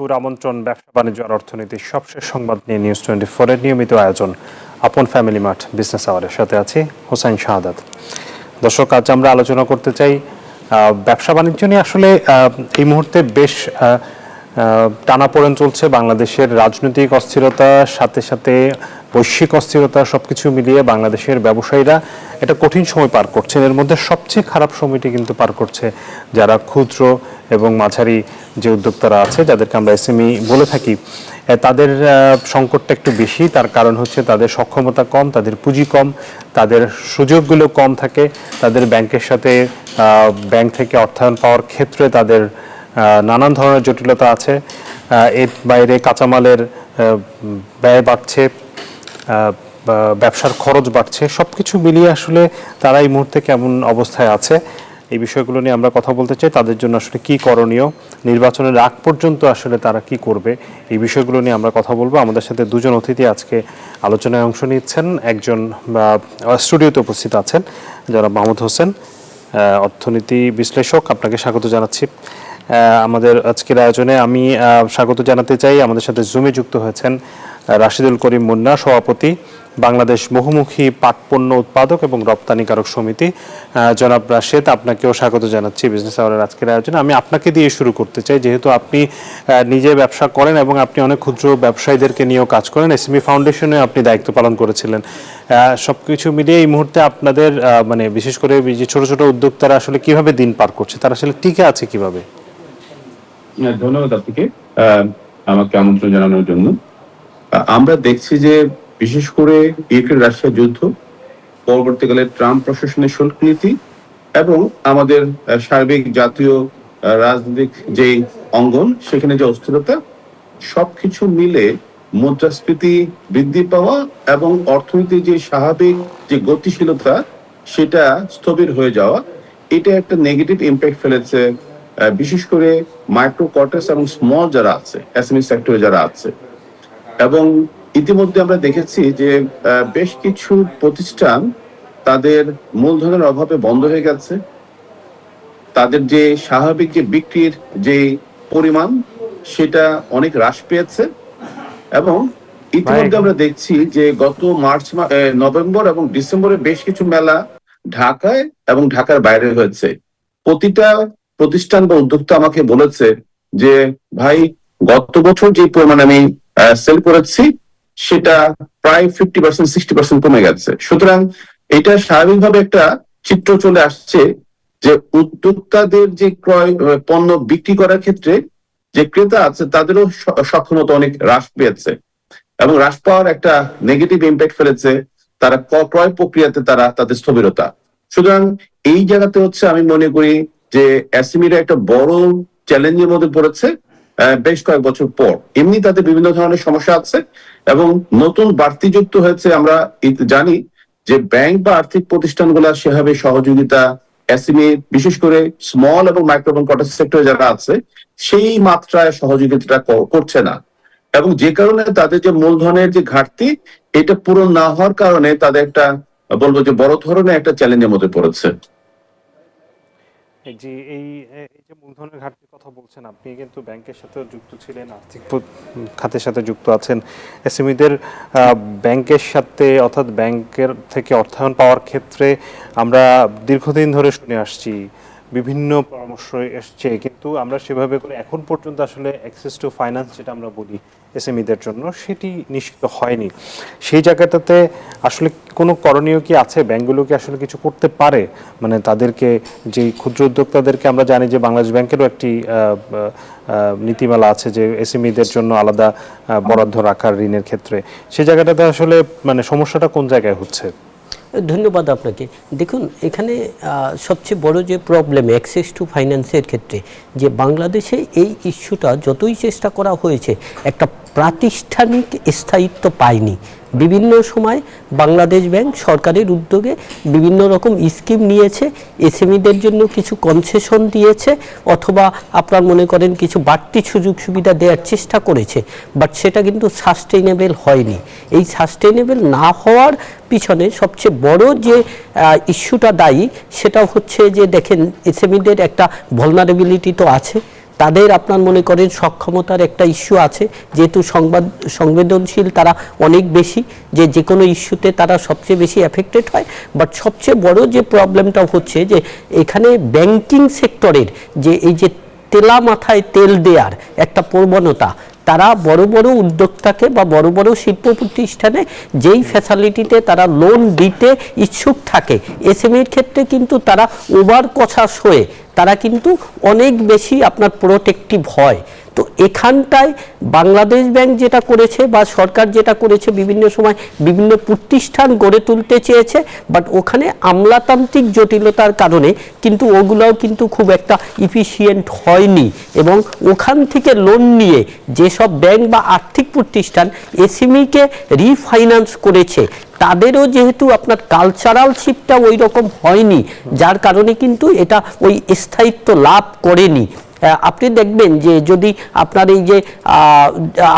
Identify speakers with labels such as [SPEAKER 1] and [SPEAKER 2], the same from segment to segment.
[SPEAKER 1] পুর আমন্ত্রণ ব্যবসা বাণিজ্য আর অর্থনীতির সবশেষ সংবাদ নিয়ে নিউজ 24 এর নিয়মিত আয়োজন আপন ফ্যামিলি মার্ট বিজনেস আওয়ারের সাথে আছি হোসেন শাহাদাত। দর্শক, আজ আমরা আলোচনা করতে চাই ব্যবসা বাণিজ্য নিয়ে। আসলে এই মুহূর্তে বেশ টানাপোড়েন চলছে। বাংলাদেশের রাজনৈতিক অস্থিরতার সাথে সাথে বৈশ্বিক অস্থিরতা সবকিছু মিলিয়ে বাংলাদেশের ব্যবসায়ীরা এটা কঠিন সময় পার করছেন। এর মধ্যে সবচেয়ে খারাপ সময়টি কিন্তু পার করছে যারা ক্ষুদ্র এবং মাঝারি যে উদ্যোক্তারা আছে, যাদেরকে আমরা এসএমই বলে থাকি। তাদের সংকটটা একটু বেশি। তার কারণ হচ্ছে তাদের সক্ষমতা কম, তাদের পুঁজি কম, তাদের সুযোগগুলো কম থাকে, তাদের ব্যাংকের সাথে ব্যাংক থেকে অর্থায়ন পাওয়ার ক্ষেত্রে তাদের নানান ধরনের জটিলতা আছে। এর বাইরে কাঁচামালের ব্যয় বাড়ছে, ব্যবসার খরচ বাড়ছে। সব কিছু মিলিয়ে আসলে তারা এই মুহূর্তে কেমন অবস্থায় আছে, এই বিষয়গুলো নিয়ে আমরা কথা বলতে চাই। তাদের জন্য আসলে কি করণীয়, নির্বাচনের আগ পর্যন্ত আসলে তারা কি করবে, এই বিষয়গুলো নিয়ে আমরা কথা বলবো। আমাদের সাথে দুজন অতিথি আজকে আলোচনায় অংশ নিচ্ছেন। একজন স্টুডিওতে উপস্থিত আছেন যারা মাহমুদ হোসেন, অর্থনীতি বিশ্লেষক। আপনাকে স্বাগত জানাচ্ছি আমাদের আজকের আয়োজনে। আমি স্বাগত জানাতে চাই, আমাদের সাথে জুমে যুক্ত হয়েছেন রাশিদুল করিম মুন্না, সভাপতি বাংলাদেশ বহুমুখী পাট পণ্য উৎপাদক এবং রপ্তানিকারক সমিতি। জনাব রাশেদ, আপনাকেও স্বাগত জানাচ্ছি বিজনেস আওয়ারের আজকের আয়োজনে। আমি আপনাকে দিয়ে শুরু করতে চাই, যেহেতু আপনি নিজে ব্যবসা করেন এবং আপনি অনেক ক্ষুদ্র ব্যবসায়ীদেরকে নিয়েও কাজ করেন। এসএমই ফাউন্ডেশনে আপনি দায়িত্ব পালন করেছিলেন। সবকিছু মিলিয়ে এই মুহূর্তে আপনাদের মানে বিশেষ করে যে ছোট ছোট উদ্যোক্তারা আসলে কিভাবে দিন পার করছে, তারা আসলে টিকে আছে কিভাবে?
[SPEAKER 2] ধন্যবাদ আপনাকে আমাকে আমন্ত্রণ জানানোর জন্য। আমরা দেখছি যে বিশেষ করে ইউক্রেন রাশিয়া যুদ্ধ, পরবর্তীকালে ট্রাম্প প্রশাসনের শুল্ক নীতি এবং আমাদের সার্বিক জাতীয় রাজনৈতিক যে অঙ্গন, সেখানে যে অস্থিরতা, সবকিছু মিলে মুদ্রাস্ফীতি বৃদ্ধি পাওয়া এবং অর্থনীতির যে স্বাভাবিক যে গতিশীলতা সেটা স্থবির হয়ে যাওয়া, এটা একটা নেগেটিভ ইম্প্যাক্ট ফেলেছে বিশেষ করে মাইক্রো কর্টাস এবং স্মল যারা আছে, এসএমই সেক্টরে যারা আছে। এবং ইতিমধ্যে আমরা দেখেছি যে বেশ কিছু প্রতিষ্ঠান তাদের মূলধনের অভাবে বন্ধ হয়ে গেছে। তাদের যে স্বাভাবিক যে বিক্রির যে পরিমাণ সেটা অনেক হ্রাস পেয়েছে। এবং ইতিমধ্যে আমরা দেখছি যে গত নভেম্বর এবং ডিসেম্বরে বেশ কিছু মেলা ঢাকায় এবং ঢাকার বাইরে হয়েছে। প্রতিটা প্রতিষ্ঠান বা উদ্যোক্তা আমাকে বলেছে যে ভাই, গত বছর যে পরিমাণ আমি সেল করেছি সেটা প্রায় 50% 60% কমে গেছে। সুতরাং এটা স্বাভাবিকভাবে একটা চিত্র চলে আসছে যে উদ্যোক্তাদের যে ক্রয় পণ্য বিক্রি করার ক্ষেত্রে যে ক্রেতা আছে তাদেরও সক্ষমতা অনেক হ্রাস পেয়েছে এবং হ্রাস পাওয়ার একটা নেগেটিভ ইম্প্যাক্ট ফেলেছে তারা ক্রয় প্রক্রিয়াতে তাদের স্থবিরতা। সুতরাং এই জায়গাতে হচ্ছে আমি মনে করি যে এসএমইরা একটা বড় চ্যালেঞ্জের মধ্যে পড়েছে বেশ কয়েক বছর পর। এমনি তাদের বিভিন্ন ধরনের সমস্যা আছে এবং নতুন বাড়তি যুক্ত হয়েছে। আমরা জানি যে ব্যাংক বা আর্থিক প্রতিষ্ঠানগুলো সেভাবে সহযোগিতা এসএমই বিশেষ করে স্মল এবং মাইক্রো এবং কর্টাস সেক্টরে যারা আছে সেই মাত্রায় সহযোগিতাটা করছে না, এবং যে কারণে তাদের যে মূলধনের যে ঘাটতি এটা পূরণ না হওয়ার কারণে তাদের একটা বলবো যে বড় ধরনের একটা চ্যালেঞ্জের মধ্যে পড়েছে।
[SPEAKER 1] জি, এই যে মূলধনের ঘাটতির কথা বলছেন, আপনি কিন্তু ব্যাংকের সাথে যুক্ত ছিলেন, আর্থিক খাতের সাথে যুক্ত আছেন। এসএমইদের ব্যাংকের সাথে অর্থাৎ ব্যাংকের থেকে অর্থায়ন পাওয়ার ক্ষেত্রে আমরা দীর্ঘদিন ধরে শুনে আসছি, বিভিন্ন পরামর্শ এসছে, কিন্তু আমরা সেভাবে করে এখন পর্যন্ত আসলে অ্যাক্সেস টু ফাইন্যান্স যেটা আমরা বলি এসএমইদের জন্য, সেটি নিশ্চিত হয়নি। সেই জায়গাটাতে আসলে কোনো করণীয় কি আছে? ব্যাংকগুলো কি আসলে কিছু করতে পারে? মানে তাদেরকে, যে ক্ষুদ্র উদ্যোক্তাদেরকে আমরা জানি যে বাংলাদেশ ব্যাংকেরও একটি নীতিমালা আছে যে এসএমইদের জন্য আলাদা বরাদ্দ রাখার ঋণের ক্ষেত্রে। সেই জায়গাটাতে আসলে মানে সমস্যাটা কোন জায়গায় হচ্ছে?
[SPEAKER 3] ধন্যবাদ আপনাকে। দেখুন, এখানে সবচেয়ে বড় যে প্রবলেম অ্যাক্সেস টু ফাইন্যান্সের ক্ষেত্রে, যে বাংলাদেশে এই ইস্যুটা যতই চেষ্টা করা হয়েছে একটা প্রাতিষ্ঠানিক স্থায়িত্ব পায়নি। বিভিন্ন সময় বাংলাদেশ ব্যাংক সরকারের উদ্যোগে বিভিন্ন রকম স্কিম নিয়েছে, এসএমইদের জন্য কিছু কনসেশন দিয়েছে অথবা আপনার মনে করেন কিছু বাড়তি সুযোগ সুবিধা দেওয়ার চেষ্টা করেছে, বাট সেটা কিন্তু সাস্টেইনেবল হয়নি। এই সাস্টেইনেবল না হওয়ার পিছনে সবচেয়ে বড় যে ইস্যুটা দায়ী সেটা হচ্ছে যে দেখেন এসএমইদের একটা ভালনারেবিলিটি তো আছে। তাদের আপনার মনে করেন সক্ষমতার একটা ইস্যু আছে, যেহেতু সংবেদনশীল তারা অনেক বেশি, যে কোনো ইস্যুতে তারা সবচেয়ে বেশি এফেক্টেড হয়। বাট সবচেয়ে বড় যে প্রবলেমটা হচ্ছে যে এখানে ব্যাংকিং সেক্টরের যে এই যে তেলা মাথায় তেল দেওয়ার একটা প্রবণতা, তারা বড় বড় উদ্যোক্তাকে বা বড় বড় শিল্প প্রতিষ্ঠানে যেই ফ্যাসিলিটিতে তারা লোন দিতে ইচ্ছুক থাকে, এসএমইর ক্ষেত্রে কিন্তু তারা ওভার কছাস হয়ে তারা কিন্তু অনেক বেশি আপনার প্রোটেক্টিভ হয়। তো এখানটায় বাংলাদেশ ব্যাংক যেটা করেছে বা সরকার যেটা করেছে, বিভিন্ন সময় বিভিন্ন প্রতিষ্ঠান গড়ে তুলতে চেয়েছে, বাট ওখানে আমলাতান্ত্রিক জটিলতার কারণে কিন্তু ওগুলোও কিন্তু খুব একটা ইফিসিয়েন্ট হয়নি। এবং ওখান থেকে লোন নিয়ে যেসব ব্যাংক বা আর্থিক প্রতিষ্ঠান এসএমইকে রিফাইন্যান্স করেছে, তাদেরও যেহেতু আপনার কালচারাল শিফটটা ওই রকম হয়নি, যার কারণে কিন্তু এটা ওই স্থায়িত্ব লাভ করেনি। আপনি দেখবেন যে যদি আপনার এই যে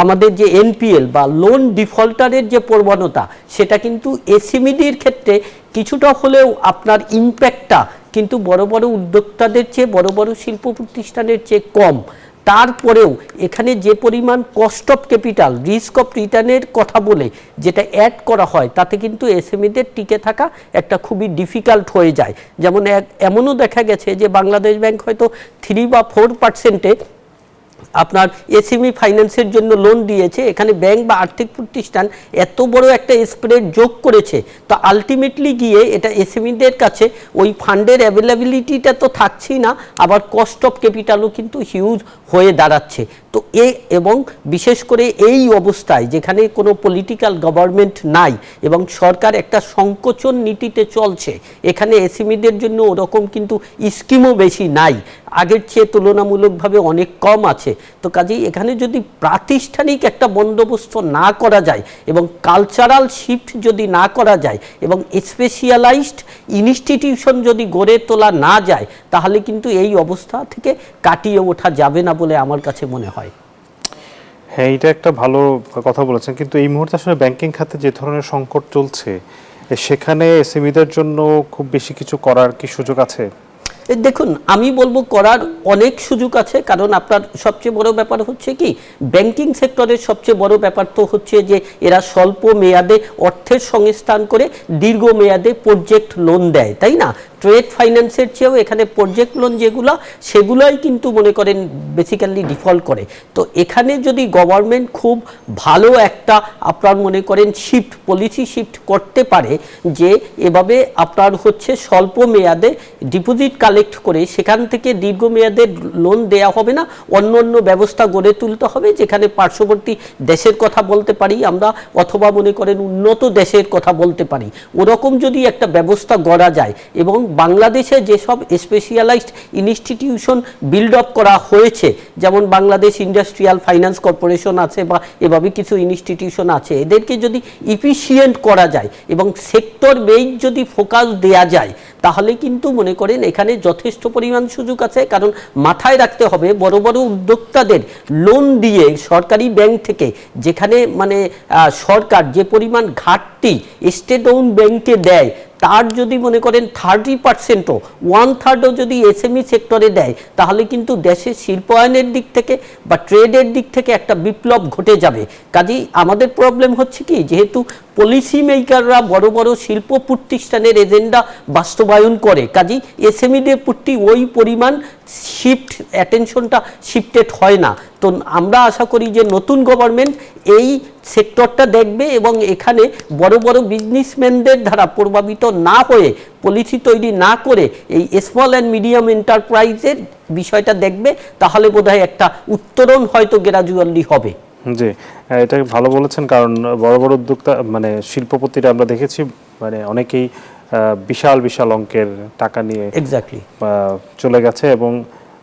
[SPEAKER 3] আমাদের যে এনপিএল বা লোন ডিফল্টারের যে প্রবণতা, সেটা কিন্তু এসএমইদের ক্ষেত্রে কিছুটা হলেও আপনার ইম্প্যাক্টটা কিন্তু বড় বড় উদ্যোক্তাদের চেয়ে, বড় বড় শিল্প প্রতিষ্ঠানের চেয়ে কম। তারপরেও এখানে যে পরিমাণ cost of capital, risk of রিটার্নের কথা বলে যেটা অ্যাড করা হয়, তাতে কিন্তু এসএমইদের টিকে থাকা একটা খুবই ডিফিকাল্ট হয়ে যায়। যেমন এমনও দেখা গেছে যে বাংলাদেশ ব্যাংক হয়তো 3 বা 4% আপনার এসএমই ফাইন্যান্সের জন্য লোন দিয়েছে, এখানে ব্যাংক বা আর্থিক প্রতিষ্ঠান এত বড় একটা স্প্রেড যোগ করেছে, তো আলটিমেটলি গিয়ে এটা এসএমইদের কাছে ওই ফান্ডের অ্যাভেলেবিলিটিটা তো থাকছেই না, আবার কস্ট অফ ক্যাপিটালও কিন্তু হিউজ হয়ে দাঁড়াচ্ছে। তো এবং বিশেষ করে এই অবস্থায় যেখানে কোনো পলিটিক্যাল গভর্নমেন্ট নাই এবং সরকার একটা সংকোচন নীতিতে চলছে, এখানে এসএমইদের জন্য ওরকম কিন্তু স্কিমও বেশি নাই, আগের চেয়ে তুলনামূলকভাবে অনেক কম আছে। তো কাজেই এখানে যদি প্রাতিষ্ঠানিক একটা বন্দোবস্ত না করা যায় এবং কালচারাল শিফট যদি না করা যায় এবং স্পেশালাইজড ইনস্টিটিউশন যদি গড়ে তোলা না যায়, তাহলে কিন্তু এই অবস্থা থেকে কাটিয়ে ওঠা যাবে না বলে আমার কাছে মনে হয়।
[SPEAKER 1] হ্যাঁ, এটা একটা ভালো কথা বলেছেন, কিন্তু এই মুহূর্তে আসলে ব্যাংকিং খাতে যে ধরনের সংকট চলছে, সেখানে এসএমইদের জন্য খুব বেশি কিছু করার কি সুযোগ আছে?
[SPEAKER 3] দেখুন, আমি বলবো করার অনেক সুযোগ আছে, কারণ আপনার সবচেয়ে বড় ব্যাপার হচ্ছে কি, ব্যাংকিং সেক্টরের সবচেয়ে বড় ব্যাপার তো হচ্ছে যে এরা স্বল্প মেয়াদে অর্থের সংস্থান করে দীর্ঘ মেয়াদে প্রজেক্ট লোন দেয়, তাই না? ট্রেড ফাইন্যান্সের চেয়েও এখানে প্রজেক্ট লোন যেগুলো, সেগুলোই কিন্তু মনে করেন বেসিক্যালি ডিফল্ট করে। তো এখানে যদি গভর্নমেন্ট খুব ভালো একটা আপনার মনে করেন পলিসি শিফট করতে পারে, যে এভাবে আপনার হচ্ছে স্বল্প মেয়াদে ডিপোজিট কালেক্ট করে সেখান থেকে দীর্ঘমেয়াদে লোন দেয়া হবে না, অন্য অন্য ব্যবস্থা গড়ে তুলতে হবে, যেখানে পার্শ্ববর্তী দেশের কথা বলতে পারি আমরা, অথবা মনে করেন উন্নত দেশের কথা বলতে পারি, ওরকম যদি একটা ব্যবস্থা গড়া যায়। এবং বাংলাদেশে যেসব স্পেশালাইজড ইনস্টিটিউশন বিল্ড আপ করা হয়েছে, যেমন বাংলাদেশ ইন্ডাস্ট্রিয়াল ফাইন্যান্স কর্পোরেশন আছে বা এভাবে কিছু ইনস্টিটিউশন আছে, এদেরকে যদি ইফিসিয়েন্ট করা যায় এবং সেক্টর বেইজ যদি ফোকাস দেয়া যায়, তাহলে কিন্তু মনে করেন এখানে যথেষ্ট পরিমাণ সুযোগ আছে। কারণ মাথায় রাখতে হবে, বড় বড় উদ্যোক্তাদের লোন দিয়ে সরকারি ব্যাংক থেকে, যেখানে মানে সরকার যে পরিমাণ ঘাটতি স্টেট ওন ব্যাংকে দেয়, তার যদি মনে করেন 30%ও 1/3ও যদি এসএমই সেক্টরে দেয়, তাহলে কিন্তু দেশের শিল্পায়নের দিক থেকে বা ট্রেডের দিক থেকে একটা বিপ্লব ঘটে যাবে। কাজেই আমাদের প্রবলেম হচ্ছে কি, যেহেতু পলিসি মেকাররা বড় বড় শিল্প প্রতিষ্ঠানের এজেন্ডা বাস্তবায়ন করে, কাজেই এসএমইদের প্রতি ওই পরিমাণ অ্যাটেনশনটা শিফটেড হয় না। তো আমরা আশা করি যে নতুন গভর্নমেন্ট এই সেক্টরটা দেখবে এবং এখানে বড় বড় বিজনেসম্যানদের দ্বারা প্রভাবিত না হয়ে, পলিসি তৈরি না করে এই স্মল অ্যান্ড মিডিয়াম এন্টারপ্রাইজের বিষয়টা দেখবে, তাহলে বোধহয় একটা উত্তরণ হয়তো গ্রাজুয়ালি হবে।
[SPEAKER 1] জি, এটা ভালো বলেছেন, কারণ বড় বড় উদ্যোক্তা মানে শিল্পপতিরা আমরা দেখেছি মানে অনেকেই বিশাল বিশাল অঙ্কের টাকা নিয়ে
[SPEAKER 3] এক্স্যাক্টলি
[SPEAKER 1] চলে গেছে, এবং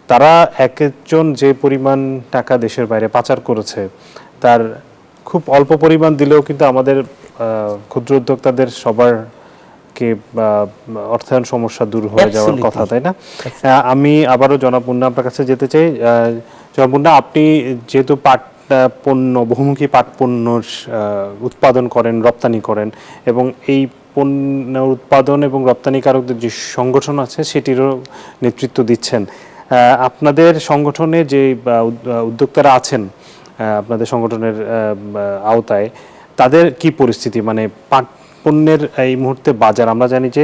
[SPEAKER 1] তারা এক একজন যে পরিমাণ টাকা দেশের বাইরে পাচার করেছে, তার খুব অল্প পরিমাণ দিলেও কিন্তু আমাদের ক্ষুদ্র উদ্যোক্তাদের সবারকে অর্থায়ন সমস্যা দূর হয়ে যাওয়ার কথা, তাই না? আমি আবারও জনাব মুন্না আপনার কাছে যেতে চাই। জনাব মুন্না, আপনি যেহেতু পাট পণ্য, বহুমুখী পাট পণ্যর উৎপাদন করেন, রপ্তানি করেন, এবং এই পণ্য উৎপাদন এবং রপ্তানিকারকদের যে সংগঠন আছে সেটিরও নেতৃত্ব দিচ্ছেন, আপনাদের সংগঠনে যে উদ্যোক্তারা আছেন আপনাদের সংগঠনের আওতায়, তাদের কি পরিস্থিতি? মানে পাট পণ্যের এই মুহূর্তে বাজার, আমরা জানি যে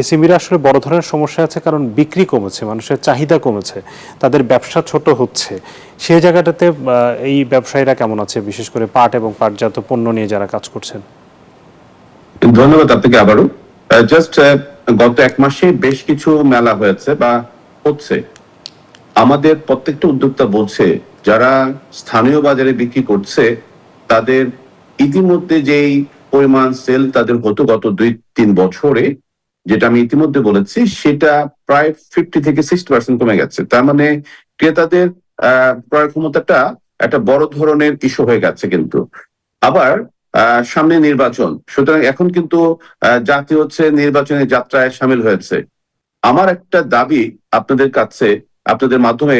[SPEAKER 1] এসএমইরা আসলে বড় ধরনের সমস্যা আছে, কারণ বিক্রি কমেছে, মানুষের চাহিদা কমেছে, তাদের ব্যবসা ছোট হচ্ছে। সেই জায়গাটাতে এই ব্যবসায়ীরা কেমন আছে, বিশেষ করে পাট এবং পাটজাত পণ্য নিয়ে যারা কাজ করছেন?
[SPEAKER 2] ধন্যবাদ আপনাকে আবারও। জাস্ট গত এক মাসে বেশ কিছু মেলা হয়েছে বা হচ্ছে। আমাদের প্রত্যেকটা উদ্যোক্তা বলছে যারা স্থানীয় বাজারে বিক্রি করছে তাদের ইতিমধ্যে যেই পরিমাণ সেল তাদের হতো গত 2-3 বছরে, যেটা আমি ইতিমধ্যে বলেছি, সেটা প্রায় 50 থেকে 60% কমে গেছে। তার মানে ক্রেতাদের ক্রয় ক্ষমতাটা একটা বড় ধরনের ইস্যু হয়ে গেছে। কিন্তু আবার সামনে নির্বাচন, সুতরাং এখন কিন্তু জাতি হচ্ছে নির্বাচনের যাত্রায় সামিল হয়েছে। আমার একটা দাবি আপনাদের কাছে, আপনাদের মাধ্যমে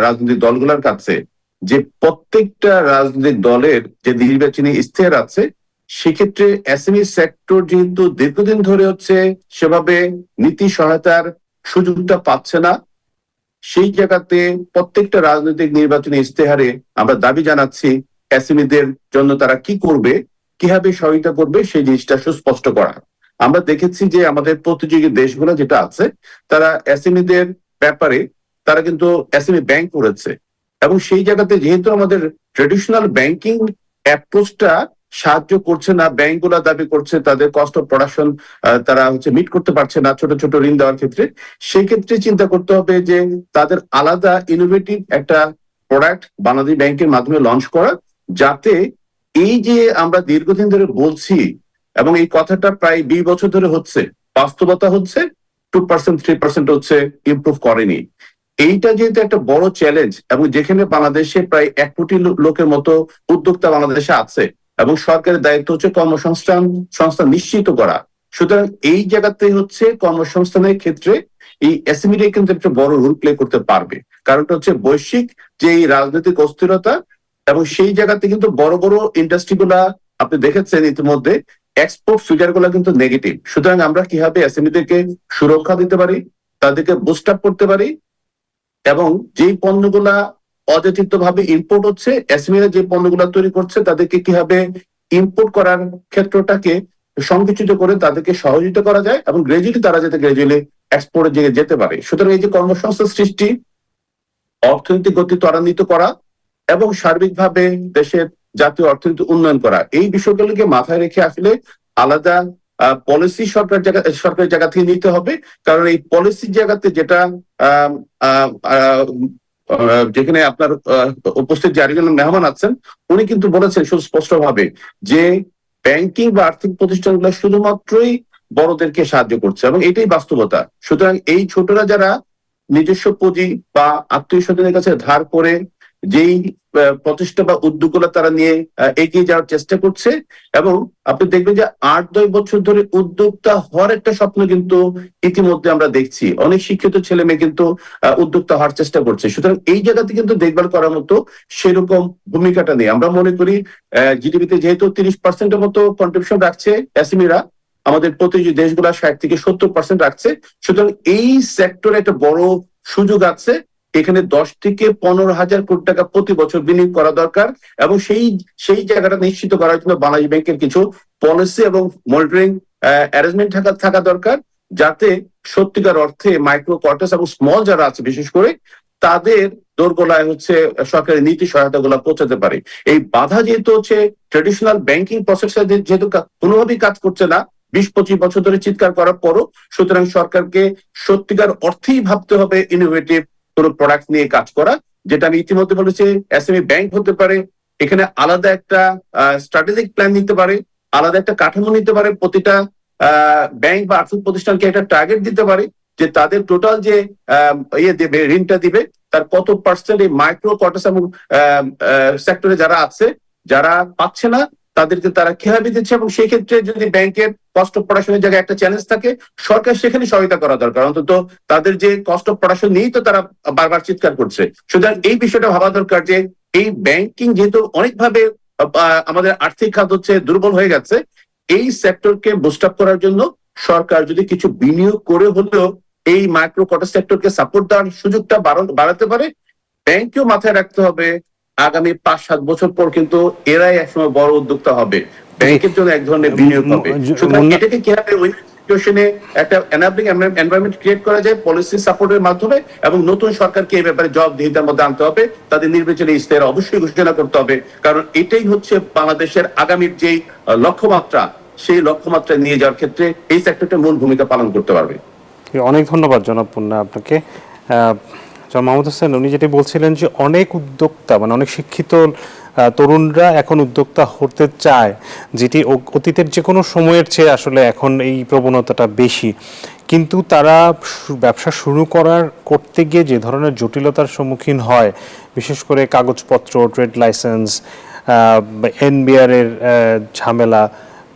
[SPEAKER 2] রাজনৈতিক দলগুলোর কাছে, যে প্রত্যেকটা রাজনৈতিক দলের যে নির্বাচনী ইশতেহার আছে, সেক্ষেত্রে এসএমই সেক্টর যেহেতু দীর্ঘদিন ধরে হচ্ছে সেভাবে নীতি সহায়তার সুযোগটা পাচ্ছে না, সেই জায়গাতে প্রত্যেকটা রাজনৈতিক নির্বাচনী ইশতেহারে আমরা দাবি জানাচ্ছি এসএমইদের জন্য তারা কি করবে, কিভাবে সহায়তা করবে, সেই জিনিসটা সুস্পষ্ট করা। আমরা দেখেছি যে আমাদের প্রতিযোগী দেশগুলো যেটা আছে, তারা এসএমইদের ব্যাপারে তারা কিন্তু এসএমই ব্যাংক করেছে, এবং সেই জায়গাতে যেহেতু আমাদের ট্রেডিশনাল ব্যাংকিং অ্যাপ্রোচটা সাহায্য করছে না, ব্যাংকগুলো দাবি করছে তাদের কস্ট অফ প্রোডাকশন তারা হচ্ছে মিট করতে পারছে না ছোট ছোট ঋণ দেওয়ার ক্ষেত্রে, সেই ক্ষেত্রে চিন্তা করতে হবে যে তাদের আলাদা ইনোভেটিভ একটা প্রোডাক্ট বাংলাদেশ ব্যাংকের মাধ্যমে লঞ্চ করা, যাতে এই যে আমরা দীর্ঘদিন ধরে বলছি এবং এই কথাটা প্রায় 20 বছর ধরে হচ্ছে, বাস্তবতা হচ্ছে 2% 3% হচ্ছে ইমপ্রুভ করেনি। এইটা যেহেতু একটা বড় চ্যালেঞ্জ, এবং যেখানে বাংলাদেশে প্রায় 1 কোটি লোকের মতো উদ্যোক্তা বাংলাদেশে আছে, এবং সরকারের দায়িত্ব হচ্ছে কর্মসংস্থান নিশ্চিত করা। সুতরাং এই জায়গাতে হচ্ছে কর্মসংস্থানের ক্ষেত্রে এই এসএমইটা কিন্তু একটা বড় রোল প্লে করতে পারবে। কারণটা হচ্ছে বৈশ্বিক যে রাজনৈতিক অস্থিরতা, এবং সেই জায়গাতে কিন্তু বড় বড় ইন্ডাস্ট্রি গুলা আপনি দেখেছেন ইতিমধ্যে এক্সপোর্ট ফিগার গুলা কিন্তু নেগেটিভ। সুতরাং আমরা কিভাবে এসএমইদেরকে সুরক্ষা দিতে পারি, তাদেরকে বুস্ট আপ করতে পারি, এবং যেই পণ্যগুলা অযাচিত ভাবে ইম্পোর্ট হচ্ছে, এসএমইরা যে পণ্যগুলা তৈরি করছে তাদেরকে কিভাবে ইম্পোর্ট করার ক্ষেত্রটাকে সংকুচিত করে তাদেরকে সহযোগিতা করা যায়, এবং গ্রাজুয়ালি তারা যাতে গ্রাজুয়ালি এক্সপোর্টের দিকে যেতে পারে। সুতরাং এই যে কর্মসংস্থান সৃষ্টি, অর্থনৈতিক গতি ত্বরান্বিত করা, এবং সার্বিকভাবে দেশের জাতীয় অর্থনীতি উন্নয়ন করা, এই বিষয়গুলোকে মাথায় রেখে আসলে আলাদা পলিসি সরকারের জায়গা থেকে নিতে হবে। কারণ এই পলিসির জায়গাতে যেটা যেখানে আপনার উপস্থিত যে আরেকজন মেহমান আছেন, উনি কিন্তু বলেছেন সুস্পষ্ট ভাবে যে ব্যাংকিং বা আর্থিক প্রতিষ্ঠানগুলো শুধুমাত্রই বড়দেরকে সাহায্য করছে, এবং এটাই বাস্তবতা। সুতরাং এই ছোটরা যারা নিজস্ব পুঁজি বা আত্মীয় স্বজনের কাছে ধার করে যেই প্রতিষ্ঠা বা উদ্যোগগুলো তারা নিয়ে এগিয়ে যাওয়ার চেষ্টা করছে, এবং আপনি দেখবেন যে 8-10 বছর ধরে উদ্যোক্তা হওয়ার একটা স্বপ্ন কিন্তু ইতিমধ্যে আমরা দেখছি, অনেক শিক্ষিত ছেলে মেয়ে কিন্তু উদ্যোক্তা হওয়ার চেষ্টা করছে। সুতরাং এই জায়গাতে কিন্তু দেখভাল করার মতো সেরকম ভূমিকাটা নেই। আমরা মনে করি জিডিপিতে যেহেতু 30% মতো কন্ট্রিবিউশন রাখছে এসএমইরা, আমাদের প্রতিযোগী দেশগুলা 60 থেকে 70% রাখছে। সুতরাং এই সেক্টরে একটা বড় সুযোগ আছে, এখানে 10 থেকে 15,000 কোটি টাকা প্রতি বছর বিনিয়োগ করা দরকার, এবং সেই জায়গাটা নিশ্চিত করার জন্য বাংলাদেশ ব্যাংকের কিছু পলিসি এবং মনিটরিং অ্যারেঞ্জমেন্ট থাকা দরকার, যাতে সত্যিকার অর্থে মাইক্রো কোয়ার্টার্স এবং স্মল যারা আছে বিশেষ করে তাদের দোরগোলায় হচ্ছে সরকারি নীতি সহায়তা গুলা পৌঁছাতে পারে। এই বাধা যেহেতু হচ্ছে ট্রেডিশনাল ব্যাংকিং প্রসেস যেহেতু কোনোভাবেই কাজ করছে না 20-25 বছর ধরে চিৎকার করার পরও, সুতরাং সরকারকে সত্যিকার অর্থেই ভাবতে হবে ইনোভেটিভ কোনো প্রোডাক্ট নিয়ে কাজ করা, যেটা আমি ইতিমধ্যে বলেছি এসএমই ব্যাংক হতে পারে, এখানে আলাদা একটা স্ট্র্যাটেজিক প্ল্যান নিতে পারে, আলাদা একটা কাঠামো নিতে পারে, প্রতিটা ব্যাংক বা আর্থিক প্রতিষ্ঠানকে একটা টার্গেট দিতে পারে যে তাদের টোটাল যে দেবে, ঋণটা দিবে, তার কত পার্সেন্ট এই মাইক্রো কোয়ার্টার্স এবং সেক্টরে যারা আছে, যারা পাচ্ছে না তাদেরকে তারা কিভাবে দিচ্ছে, এবং সেই ক্ষেত্রে যদি ব্যাংকের কস্ট অফ প্রোডাকশনের জায়গায় একটা চ্যালেঞ্জ থাকে, সরকার সেখানে সহায়তা করা দরকার। অন্তত তাদের যে কস্ট অফ প্রোডাকশন নিয়েই তো তারা বারবার চিৎকার করছে। সুতরাং এই বিষয়টা ভাবা দরকার যে এই ব্যাংকিং যেহেতু অনেকভাবে আমাদের আর্থিক খাত হচ্ছে দুর্বল হয়ে গেছে, এই সেক্টরকে বুস্ট আপ করার জন্য সরকার যদি কিছু বিনিয়োগ করে হলেও এই মাইক্রো কোটা সেক্টরকে সাপোর্ট দেওয়ার সুযোগটা বাড়াতে পারে। ব্যাংকেও মাথায় রাখতে হবে আগামী 5-7 বছর পর কিন্তু এরাই একসময় বড় উদ্যোক্তা হবে, ব্যাংকের জন্য এক ধরনের বিনিয়োগ হবে। সুতরাং এটাকে কিভাবে ওই সিচুয়েশনে একটা এনাবলিং এনভায়রনমেন্ট ক্রিয়েট করা যায় পলিসি সাপোর্টের মাধ্যমে, এবং নতুন সরকারকে এই ব্যাপারে জবাবদিহিতার মধ্যে আনতে হবে, তাদের নির্বাচনী ইশতেহার অবশ্যই ঘোষণা করতে হবে, কারণ এটাই হচ্ছে বাংলাদেশের আগামীর যেই লক্ষ্যমাত্রা, সেই লক্ষ্যমাত্রায় নিয়ে যাওয়ার ক্ষেত্রে এই সেক্টরটা মূল ভূমিকা পালন করতে পারবে।
[SPEAKER 1] অনেক ধন্যবাদ জনাব মুন্না আপনাকে। জনাব মাহমুদ হোসেন, উনি যেটি বলছিলেন যে অনেক উদ্যোক্তা মানে অনেক শিক্ষিত তরুণরা এখন উদ্যোক্তা হতে চায়, যেটি অতীতের যে কোনো সময়ের চেয়ে আসলে এখন এই প্রবণতাটা বেশি, কিন্তু তারা ব্যবসা শুরু করতে গিয়ে যে ধরনের জটিলতার সম্মুখীন হয়, বিশেষ করে কাগজপত্র, ট্রেড লাইসেন্স, এনবিআর এর ঝামেলা,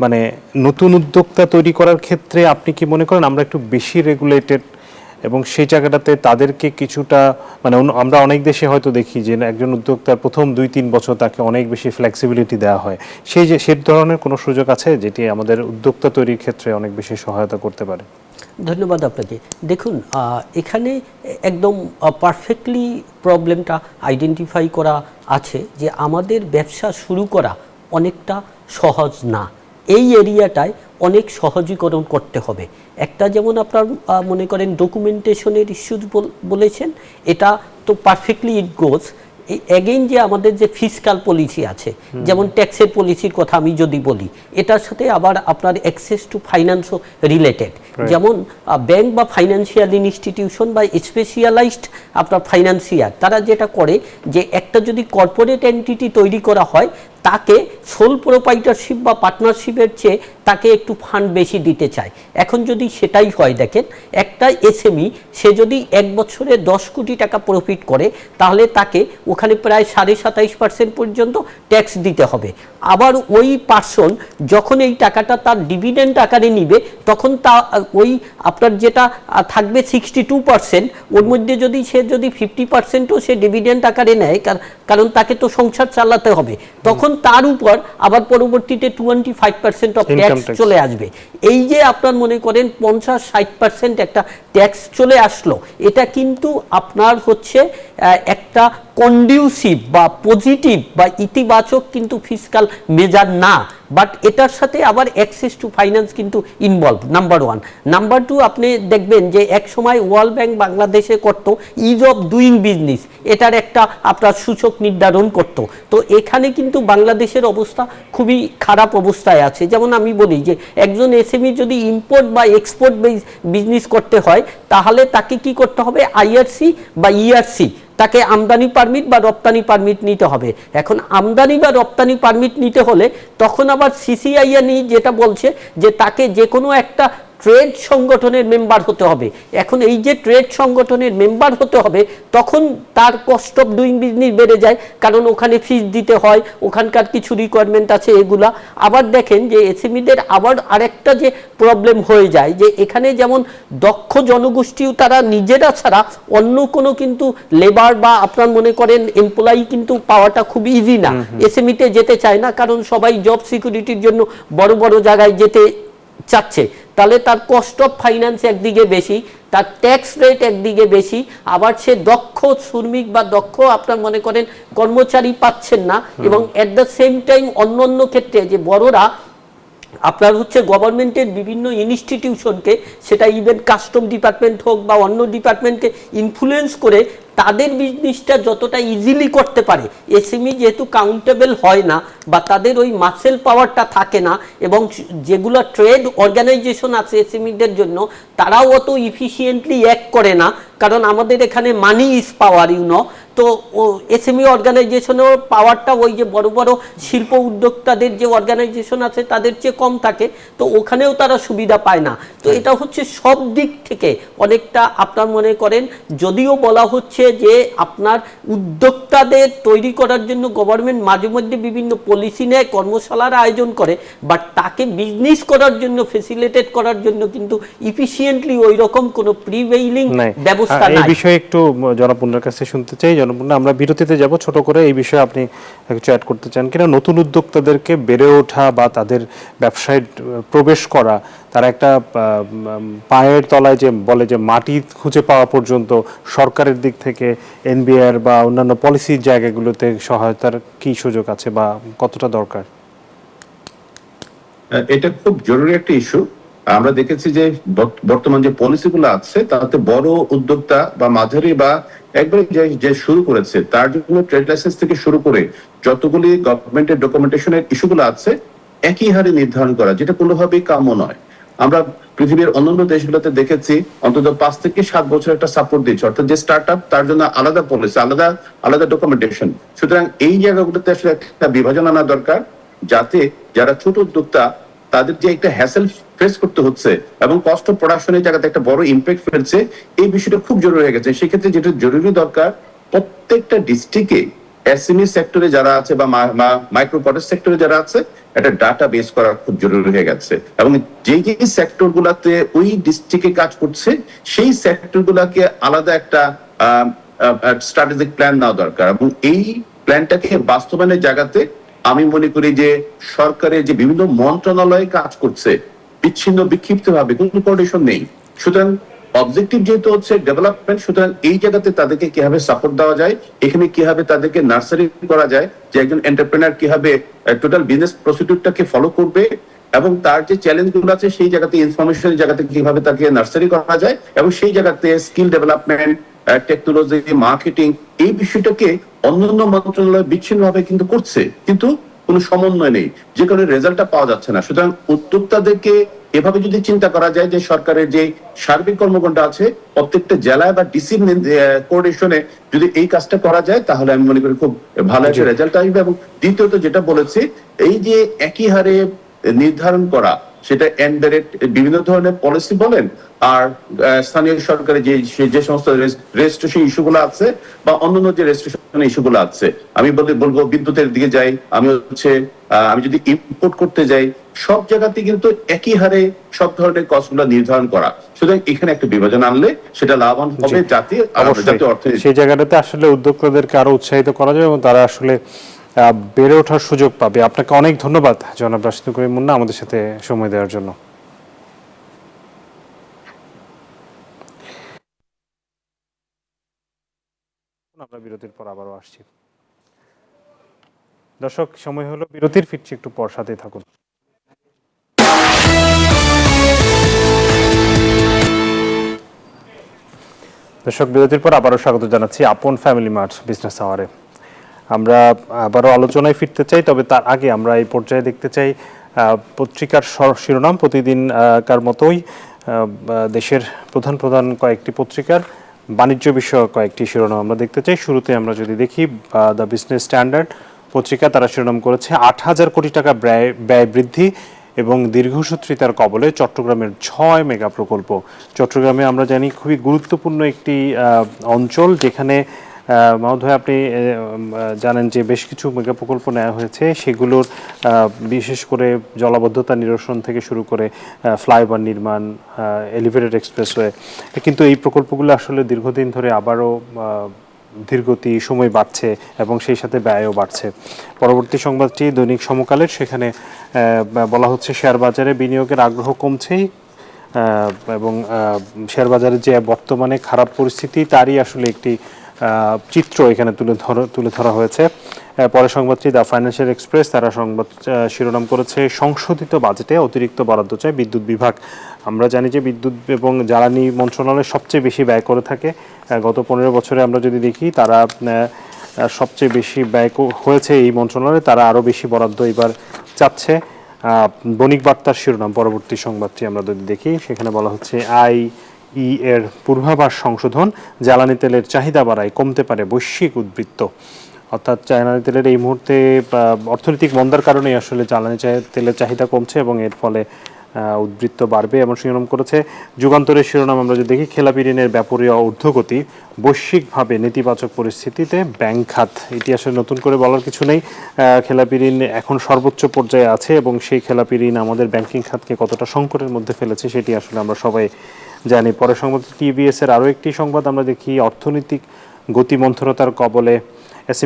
[SPEAKER 1] মানে নতুন উদ্যোক্তা তৈরি করার ক্ষেত্রে আপনি কি মনে করেন আমরা একটু বেশি রেগুলেটেড, এবং সেই জায়গাটাতে তাদেরকে কিছুটা মানে আমরা অনেক দেশে হয়তো দেখি যে একজন উদ্যোক্তার প্রথম 2-3 বছর তাকে অনেক বেশি ফ্লেক্সিবিলিটি দেওয়া হয়, সেই ধরনের কোনো সুযোগ আছে যেটি আমাদের উদ্যোক্তা তৈরির ক্ষেত্রে অনেক বেশি সহায়তা করতে পারে?
[SPEAKER 3] ধন্যবাদ আপনাকে। দেখুন, এখানে একদম পারফেক্টলি প্রবলেমটা আইডেন্টিফাই করা আছে যে আমাদের ব্যবসা শুরু করা অনেকটা সহজ না, এই এরিয়াটায় অনেক সহজীকরণ করতে হবে। একটা যেমন আপনার মনে করেন ডকুমেন্টেশনের ইস্যুজ বলেছেন, এটা তো পারফেক্টলি ইট গোজ। এগেইন যে আমাদের যে ফিসকাল পলিসি আছে, যেমন ট্যাক্সের পলিসির কথা আমি যদি বলি, এটার সাথে আবার আপনার অ্যাক্সেস টু ফাইন্যান্সও রিলেটেড। যেমন ব্যাংক বা ফাইন্যান্সিয়াল ইনস্টিটিউশন বা স্পেশালাইজড আপনার ফাইন্যান্সিয়ার, তারা যেটা করে যে একটা যদি কর্পোরেট এন্টিটি তৈরি করা হয়, তাকে সোল প্রোপাইটারশিপ বা পার্টনারশিপের চেয়ে তাকে একটু ফান্ড বেশি দিতে চায়। এখন যদি সেটাই হয়, দেখেন একটা এসএমই সে যদি 1 বছরে 10 কোটি টাকা প্রফিট করে, তাহলে তাকে ওখানে প্রায় 27.5% পর্যন্ত ট্যাক্স দিতে হবে। আবার ওই পার্সন যখন এই টাকাটা তার ডিভিডেন্ড আকারে নিবে, তখন তা ওই আপনার যেটা থাকবে 62%, ওর মধ্যে যদি সে 50%ও সে ডিভিডেন্ড আকারে নেয়, কারণ তাকে তো সংসার চালাতে হবে, তখন তার উপর আবার পরবর্তীতে 25% অফ ট্যাক্স চলে আসবে। এই যে আপনার মনে করেন 50-60% একটা ট্যাক্স চলে আসলো, এটা কিন্তু আপনার হচ্ছে একটা কন্ডিউসিভ বা পজিটিভ বা ইতিবাচক কিন্তু ফিসকাল মেজার না, বাট এটার সাথে আবার অ্যাক্সেস টু ফাইন্যান্স কিন্তু ইনভলভ, নাম্বার 1। নাম্বার 2, আপনি দেখবেন যে এক সময় ওয়ার্ল্ড ব্যাংক বাংলাদেশে করত ইজ অফ ডুইং বিজনেস, এটার একটা আপনার সূচক নির্ধারণ করত। তো এখানে কিন্তু বাংলাদেশের অবস্থা খুবই খারাপ অবস্থায় আছে। যেমন আমি বলি যে একজন এসএমই যদি ইম্পোর্ট বা এক্সপোর্ট বিজনেস করতে হয়, তাহলে তাকে কি করতে হবে, আইআরসি বা ইআরসি, তাকে আমদানি পারমিট বা রপ্তানি পারমিট নিতে হবে। এখন আমদানি বা রপ্তানি পারমিট নিতে হলে তখন আবার সিসিআইএনই যেটা বলছে যে তাকে যে কোনো একটা ট্রেড সংগঠনের মেম্বার হতে হবে। এখন এই যে ট্রেড সংগঠনের মেম্বার হতে হবে, তখন তার কস্ট অফ ডুইং বিজনেস বেড়ে যায়, কারণ ওখানে ফিস দিতে হয়, ওখানকার কিছু রিকোয়ারমেন্ট আছে এগুলা। আবার দেখেন যে এসএমইদের আবার আরেকটা যে প্রবলেম হয়ে যায়, যে এখানে যেমন দক্ষ জনগোষ্ঠীও তারা নিজেরা ছাড়া অন্য কোনো কিন্তু লেবার বা আপনার মনে করেন এমপ্লয়ি কিন্তু পাওয়াটা খুব ইজি না, এসএমইতে যেতে চায় না, কারণ সবাই জব সিকিউরিটির জন্য বড় বড় জায়গায় যেতে চাচ্ছে। তাহলে তার কস্ট অফ ফাইন্যান্স একদিকে বেশি, তার ট্যাক্স রেট একদিকে বেশি, আবার সে দক্ষ শ্রমিক বা দক্ষ আপনার মনে করেন কর্মচারী পাচ্ছেন না, এবং অ্যাট দ্য সেম টাইম অন্য ক্ষেত্রে যে বড়রা আপনার হচ্ছে গভর্নমেন্টের বিভিন্ন ইনস্টিটিউশনকে, সেটা ইভেন কাস্টম ডিপার্টমেন্ট হোক বা অন্য ডিপার্টমেন্টকে ইনফ্লুয়েন্স করে তাদের বিজনেসটা যতটা ইজিলি করতে পারে, এসএমই যেহেতু কাউন্টেবল হয় না বা তাদের ওই মাসেল পাওয়ারটা থাকে না, এবং যেগুলো ট্রেড অর্গানাইজেশন আছে এসএমইদের জন্য, তারাও অত ইফিসিয়েন্টলি অ্যাক্ট করে না, কারণ আমাদের এখানে মানি ইজ পাওয়ার, তো এসএমই অর্গানাইজেশনের পাওয়ারটা ওই যে বড় বড় শিল্প উদ্যোক্তাদের যে অর্গানাইজেশন আছে তাদের চেয়ে কম থাকে, তো ওখানেও তারা সুবিধা পায় না। তো এটা হচ্ছে সব দিক থেকে অনেকটা আপনার মনে করেন, যদিও বলা হচ্ছে যে আপনার উদ্যোক্তাদের তৈরি করার জন্য গভর্নমেন্ট মাঝে মধ্যে বিভিন্ন পলিসি নেয়, কর্মশালার আয়োজন করে, বাট তাকে বিজনেস করার জন্য ফেসিলিটেট করার জন্য কিন্তু ইফিসিয়েন্টলি ওই রকম কোনো প্রিভেইলিং ব্যবস্থা নাই।
[SPEAKER 1] এই বিষয়ে একটু জনাব মুন্নার কাছে শুনতে চাই। জনাব মুন্না, আমরা বিরতিতে যাব, ছোট করে এই বিষয়ে আপনি কিছু অ্যাড করতে চান কিনা? নতুন উদ্যোক্তাদেরকে বেড়ে ওঠা বা তাদের ব্যবসায় প্রবেশ করা তারা একটা পায়ের তলায় যে বলে যে মাটি খুঁজে পাওয়া পর্যন্ত সরকারের দিক থেকে এনবিআর বা অন্যান্য পলিসির জায়গাগুলোতে সহায়তার কি সুযোগ আছে বা কতটা দরকার?
[SPEAKER 2] এটা খুব জরুরি একটা ইস্যু। আমরা দেখেছি যে বর্তমান যে পলিসিগুলো আছে তাতে বড় উদ্যোক্তা বা মাঝারি বা একবারে যে শুরু করেছে তার জন্য ট্রেড লাইসেন্স থেকে শুরু করে যতগুলি গভর্নমেন্টের ডকুমেন্টেশনের ইস্যুগুলো আছে একই হারে নির্ধারণ করা, যেটা কোনোভাবেই কাম্য নয়। আমরা পৃথিবীর অন্যান্য দেশগুলোতে দেখেছি অন্তত 5 থেকে 7 বছর একটা সাপোর্ট দিচ্ছে, অর্থাৎ যে স্টার্ট আপ তার জন্য আলাদা পলিসি, আলাদা আলাদা ডকুমেন্টেশন। সুতরাং এই জায়গাগুলোতে আসলে একটা বিভাজন আনা দরকার, যাতে যারা ছোট উদ্যোক্তা তাদের যে একটা হ্যাসেল ফেস করতে হচ্ছে এবং কস্ট অফ প্রোডাকশনের জায়গাতে একটা বড় ইম্প্যাক্ট ফেলছে, এই বিষয়টা খুব জরুরি হয়ে গেছে। সেক্ষেত্রে যেটা জরুরি দরকার, প্রত্যেকটা ডিস্ট্রিক্টে এসএমই সেক্টরে যারা আছে বা মাইক্রো প্রোডাক্ট সেক্টরে যারা আছে একটা ডাটা বেস করা খুব জরুরি হয়ে গেছে, এবং যেই যে সেক্টর গুলাতে ওই ডিস্ট্রিক্টে কাজ করছে সেই সেক্টর গুলাকে আলাদা একটা স্ট্র্যাটেজিক প্ল্যান নেওয়া দরকার। এবং এই প্ল্যানটাকে বাস্তবায়নের জায়গাতে আমি মনে করি যে সরকারের যে বিভিন্ন মন্ত্রণালয় কাজ করছে বিচ্ছিন্ন বিক্ষিপ্ত ভাবে, কোনো কোঅর্ডিনেশন নেই। সুতরাং অবজেক্টিভ যেহেতু হচ্ছে ডেভেলপমেন্ট, সুতরাং এই জায়গাতে তাদেরকে কিভাবে সাপোর্ট দেওয়া যায়, এখানে কিভাবে তাদেরকে নার্সারি করা যায়, যে একজন এন্টারপ্রেনার কিভাবে টোটাল বিজনেস প্রসিডিউরটাকে ফলো করবে এবং তার যে চ্যালেঞ্জ গুলো আছে সেই জায়গাতে ইনফরমেশনের জায়গাতে কিভাবে তাকে নার্সারি করা যায়, এবং সেই জায়গাতে স্কিল ডেভেলপমেন্ট, টেকনোলজি, মার্কেটিং, এই বিষয়টাকে অন্যান্য মন্ত্রণালয় বিচ্ছিন্নভাবে কিন্তু করছে, কিন্তু কোনো সমন্বয় নেই, যে কারণে রেজাল্টটা পাওয়া যাচ্ছে না। সুতরাং উদ্যোক্তাদেরকে এভাবে যদি চিন্তা করা যায় যে সরকারের যে সার্বিক কর্মকাণ্ড আছে প্রত্যেকটা জেলায় বা ডিসির কোঅর্ডিনেশনে যদি এই কাজটা করা যায়, তাহলে আমি মনে করি খুব ভালো একটা রেজাল্ট আসবে। এবং দ্বিতীয়ত যেটা বলেছি, এই যে একই হারে নির্ধারণ করা, সেটা এনডাইরেক্ট বিভিন্ন ধরনের পলিসি বলেন, আর স্থানীয় সরকারের যে সমস্ত রেজিস্ট্রেশন ইস্যুগুলো আছে বা অন্যান্য যে রেজিস্ট্রেশন ইস্যুগুলো আছে, আমি বলবো বিদ্যুতের দিকে যাই, আমি যদি ইম্পোর্ট করতে যাই, সব জায়গাতে কিন্তু একই হারে সব ধরনের কস্টগুলো নির্ধারণ করা। সুতরাং এখানে একটা বিভাজন আনলে সেটা লাভবান হবে জাতীয় অর্থনীতি।
[SPEAKER 1] সেই জায়গাটাতে আসলে উদ্যোক্তাদেরকে আরো উৎসাহিত করা যায় এবং তারা আসলে বেড়ে ওঠার সুযোগ পাবে। আপনাকে অনেক ধন্যবাদ জনাব রাশিদুল করিম মুন্না আমাদের সাথে সময় দেওয়ার জন্য। আমরা বিরতির পর আবারও আসছি। দর্শক, সময় হলো বিরতির, ফিরছি একটু পর, সাথেই থাকুন। দর্শক, বিরতির পর আবারও স্বাগত জানাচ্ছি আপন ফ্যামিলি মার্ট বিজনেস আওয়ারে। আমরা আবারও আলোচনায় ফিরতে চাই, তবে তার আগে আমরা এই পর্যায়ে দেখতে চাই পত্রিকার শিরোনাম। প্রতিদিনকার মতোই দেশের প্রধান প্রধান কয়েকটি পত্রিকার বাণিজ্য বিষয়ক কয়েকটি শিরোনাম আমরা দেখতে চাই। শুরুতে আমরা যদি দেখি দ্য বিজনেস স্ট্যান্ডার্ড পত্রিকা, তারা শিরোনাম করেছে 8,000 কোটি টাকা ব্যয় বৃদ্ধি এবং দীর্ঘসূত্রিতার কবলে চট্টগ্রামের 6 মেগা প্রকল্প। চট্টগ্রামে আমরা জানি খুবই গুরুত্বপূর্ণ একটি অঞ্চল, যেখানে মহোদয় আপনি জানেন যে বেশ কিছু মেগা প্রকল্প নেওয়া হয়েছে। সেগুলোর বিশেষ করে জলাবদ্ধতা নিরসন থেকে শুরু করে ফ্লাইওভার নির্মাণ, এলিভেটেড এক্সপ্রেসওয়ে, কিন্তু এই প্রকল্পগুলো আসলে দীর্ঘদিন ধরে আবারও ধীরগতি সময় বাড়ছে এবং সেই সাথে ব্যয়ও বাড়ছে। পরবর্তী সংবাদটি দৈনিক সমকালের, সেখানে বলা হচ্ছে শেয়ার বাজারে বিনিয়োগের আগ্রহ কমছেই এবং শেয়ার বাজারের যে বর্তমানে খারাপ পরিস্থিতি তারই আসলে একটি চিত্র এখানে তুলে ধরা হয়েছে। পরের সংবাদটি দ্য ফাইন্যান্সিয়াল এক্সপ্রেস, তারা সংবাদ শিরোনাম করেছে সংশোধিত বাজেটে অতিরিক্ত বরাদ্দ চায় বিদ্যুৎ বিভাগ। আমরা জানি যে বিদ্যুৎ এবং জ্বালানি মন্ত্রণালয় সবচেয়ে বেশি ব্যয় করে থাকে। গত 15 বছরে আমরা যদি দেখি, তারা সবচেয়ে বেশি ব্যয় হয়েছে এই মন্ত্রণালয়ে, তারা আরও বেশি বরাদ্দ এবার চাচ্ছে। বণিক বার্তার শিরোনাম পরবর্তী সংবাদটি আমরা যদি দেখি, সেখানে বলা হচ্ছে এর পূর্বাভাস সংশোধন, জ্বালানি তেলের চাহিদা বাড়ায় কমতে পারে বৈশ্বিক উদ্বৃত্ত। অর্থাৎ জ্বালানি তেলের এই মুহূর্তে অর্থনৈতিক মন্দার কারণেই আসলে জ্বালানি তেলের চাহিদা কমছে এবং এর ফলে উদ্বৃত্ত বাড়বে এমন শিরোনাম করেছে। যুগান্তরের শিরোনাম আমরা যদি দেখি, খেলাপি ঋণের ব্যাপারীয় ঊর্ধ্বগতি, বৈশ্বিকভাবে নেতিবাচক পরিস্থিতিতে ব্যাংক খাত। এটি আসলে নতুন করে বলার কিছু নেই, খেলাপি ঋণ এখন সর্বোচ্চ পর্যায়ে আছে এবং সেই খেলাপি ঋণ আমাদের ব্যাংকিং খাতকে কতটা সংকটের মধ্যে ফেলেছে সেটি আসলে আমরা সবাই জানি। পরের সংবাদ টিভিএস এর আরও একটি সংবাদ আমরা দেখি, অর্থনৈতিক গতিমন্থরতার কবলে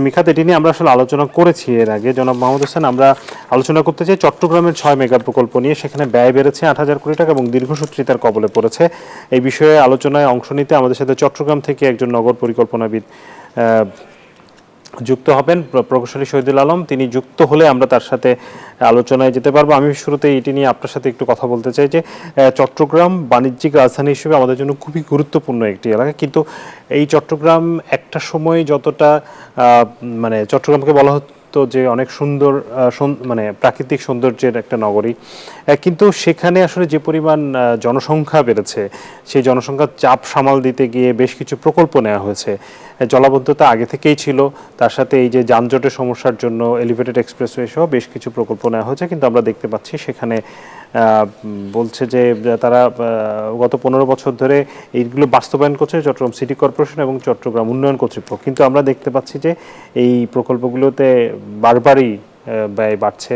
[SPEAKER 1] মিখাত, এটি নিয়ে আমরা আসলে আলোচনা করেছি এর আগে। জনাব মাহমুদ হোসেন, আমরা আলোচনা করতে চাই চট্টগ্রামের 6 মেগা প্রকল্প নিয়ে। সেখানে ব্যয় বেড়েছে 8,000 কোটি টাকা এবং দীর্ঘসূত্রিতার কবলে পড়েছে। এই বিষয়ে আলোচনায় অংশ নিতে আমাদের সাথে চট্টগ্রাম থেকে একজন নগর পরিকল্পনাবিদ যুক্ত হবেন, প্রকৌশলী শহীদুল আলম। তিনি যুক্ত হলে আমরা তার সাথে আলোচনায় যেতে পারবো। আমি শুরুতে এটি নিয়ে আপনার সাথে একটু কথা বলতে চাই যে চট্টগ্রাম বাণিজ্যিক রাজধানী হিসেবে আমাদের জন্য খুবই গুরুত্বপূর্ণ একটি এলাকা, কিন্তু এই চট্টগ্রাম একটা সময় যতটা মানে চট্টগ্রামকে বলা হতো যে অনেক সুন্দর মানে প্রাকৃতিক সৌন্দর্যের একটা নগরী, কিন্তু সেখানে আসলে যে পরিমাণ জনসংখ্যা বেড়েছে, সেই জনসংখ্যার চাপ সামাল দিতে গিয়ে বেশ কিছু প্রকল্প নেওয়া হয়েছে। জলাবদ্ধতা আগে থেকেই ছিল, তার সাথে এই যে যানজটের সমস্যার জন্য এলিভেটেড এক্সপ্রেসওয়ে সহ বেশ কিছু প্রকল্প নেওয়া হয়েছে, কিন্তু আমরা দেখতে পাচ্ছি সেখানে বলছে যে তারা গত 15 বছর ধরে এইগুলো বাস্তবায়ন করছে চট্টগ্রাম সিটি কর্পোরেশন এবং চট্টগ্রাম উন্নয়ন কর্তৃপক্ষ, কিন্তু আমরা দেখতে পাচ্ছি যে এই প্রকল্পগুলোতে বারবারই ব্যয় বাড়ছে,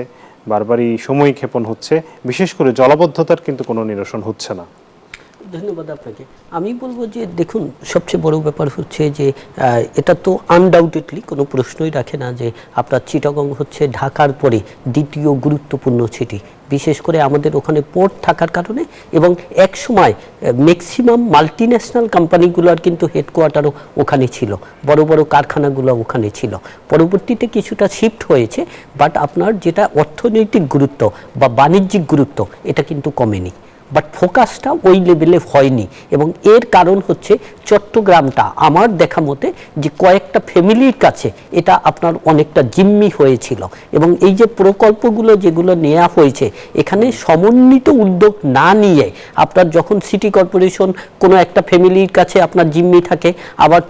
[SPEAKER 1] বারবারই সময় ক্ষেপণ হচ্ছে, বিশেষ করে জলাবদ্ধতার কিন্তু কোনো নিরসন হচ্ছে না।
[SPEAKER 3] ধন্যবাদ আপনাকে। আমি বলবো যে দেখুন, সবচেয়ে বড় ব্যাপার হচ্ছে যে এটা তো আনডাউটেডলি কোনো প্রশ্নই রাখে না যে আপনার চিটাগং হচ্ছে ঢাকার পরে দ্বিতীয় গুরুত্বপূর্ণ সিটি, বিশেষ করে আমাদের ওখানে পোর্ট থাকার কারণে, এবং এক সময় ম্যাক্সিমাম মাল্টিন্যাশনাল কোম্পানিগুলোর কিন্তু হেডকোয়ার্টারও ওখানে ছিল, বড় বড় কারখানাগুলো ওখানে ছিল। পরবর্তীতে কিছুটা শিফট হয়েছে, বাট আপনার যেটা অর্থনৈতিক গুরুত্ব বা বাণিজ্যিক গুরুত্ব এটা কিন্তু কমেনি, বাট ফোকাসটা ওই লেভেলে হয়নি। এবং এর কারণ হচ্ছে চট্টগ্রামটা আমার দেখা মতে যে কয়েকটা ফ্যামিলির কাছে এটা আপনার অনেকটা জিম্মি হয়েছিল, এবং এই যে প্রকল্পগুলো যেগুলো নেওয়া হয়েছে এখানে সমন্বিত উদ্যোগ না নিয়ে আপনার যখন সিটি কর্পোরেশন কোনো একটা ফ্যামিলির কাছে আপনার জিম্মি থাকে, আবার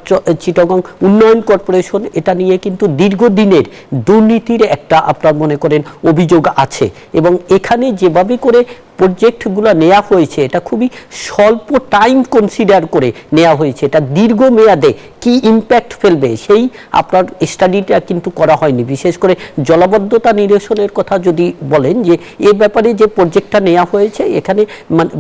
[SPEAKER 3] চিটাগং উন্নয়ন কর্পোরেশন এটা নিয়ে কিন্তু দীর্ঘদিনের দুর্নীতির একটা আপনার মনে করেন অভিযোগ আছে, এবং এখানে যেভাবে করে প্রজেক্টগুলো নেওয়া হয়েছে এটা খুবই স্বল্প টাইম কনসিডার করে নেওয়া হয়েছে, এটা দীর্ঘ মেয়াদে কি ইম্প্যাক্ট ফেলবে সেই আপনার স্টাডিটা কিন্তু করা হয়নি। বিশেষ করে জলাবদ্ধতা নিরসনের কথা যদি বলেন, যে এ ব্যাপারে যে প্রজেক্টটা নেওয়া হয়েছে এখানে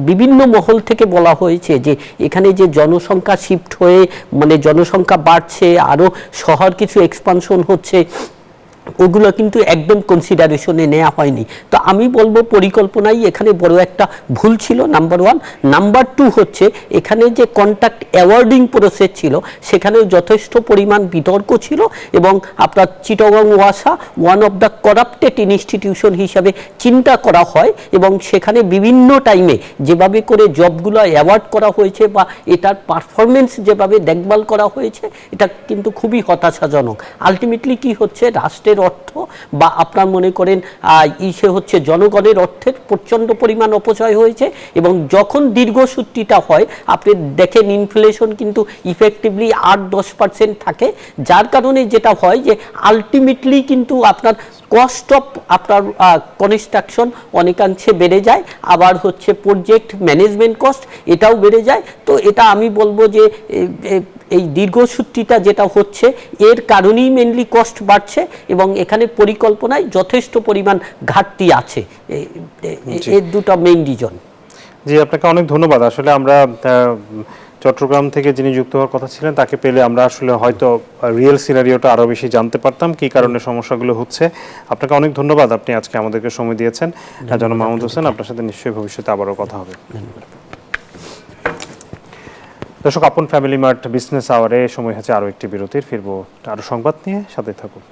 [SPEAKER 3] বিভিন্ন মহল থেকে বলা হয়েছে যে এখানে যে জনসংখ্যা শিফট হয়ে মানে জনসংখ্যা বাড়ছে, আরও শহর কিছু এক্সপানশন হচ্ছে, ওগুলো কিন্তু একদম কনসিডারেশনে নেওয়া হয়নি। তো আমি বলবো পরিকল্পনাই এখানে বড় একটা ভুল ছিল, নাম্বার 1। নাম্বার 2 হচ্ছে এখানে যে কন্ট্রাক্ট অ্যাওয়ার্ডিং প্রসেস ছিল সেখানেও যথেষ্ট পরিমাণ বিতর্ক ছিল, এবং আপনার চিটাগং ওয়াসা one of the corrupted institution হিসাবে চিন্তা করা হয়, এবং সেখানে বিভিন্ন টাইমে যেভাবে করে জবগুলো অ্যাওয়ার্ড করা হয়েছে বা এটার পারফরমেন্স যেভাবে দেখভাল করা হয়েছে এটা কিন্তু খুবই হতাশাজনক। আলটিমেটলি কি হচ্ছে, রাষ্ট্রের অর্থ বা আপনার মনে করেন ইসে হচ্ছে জনগণের অর্থের প্রচণ্ড পরিমাণ অপচয় হয়েছে, এবং যখন দীর্ঘসূত্রিতা হয় আপনি দেখেন ইনফ্লেশন কিন্তু ইফেক্টিভলি 8-10% থাকে, যার কারণে যেটা হয় যে আলটিমেটলি কিন্তু আপনার কস্ট অফ আপনার কনস্ট্রাকশন অনেকাংশে বেড়ে যায়, আবার হচ্ছে প্রজেক্ট ম্যানেজমেন্ট কস্ট এটাও বেড়ে যায়। তো এটা আমি বলবো যে এই দীর্ঘসূত্রিতা যেটা হচ্ছে এর কারণেই মেনলি কস্ট বাড়ছে, এবং এখানে পরিকল্পনায় যথেষ্ট পরিমাণ ঘাটতি আছে, এর দুটো মেইন রিজন।
[SPEAKER 1] জি, আপনাকে অনেক ধন্যবাদ। আসলে আমরা চট্টগ্রাম থেকে যিনি যুক্ত হওয়ার কথা ছিলেন তাকে পেলে আমরা আসলে হয়তো রিয়েল সিনারিওটা আরও বেশি জানতে পারতাম, কী কারণে সমস্যাগুলো হচ্ছে। আপনাকে অনেক ধন্যবাদ, আপনি আজকে আমাদেরকে সময় দিয়েছেন। জনাব মাহমুদ হোসেন, আপনার সাথে নিশ্চয়ই ভবিষ্যতে আবারও কথা হবে। দর্শক, আপন ফ্যামিলি মার্ট বিজনেস আওয়ারে সময় হচ্ছে আরও একটি বিরতির, ফিরবো আরও সংবাদ নিয়ে, সাথে থাকুন।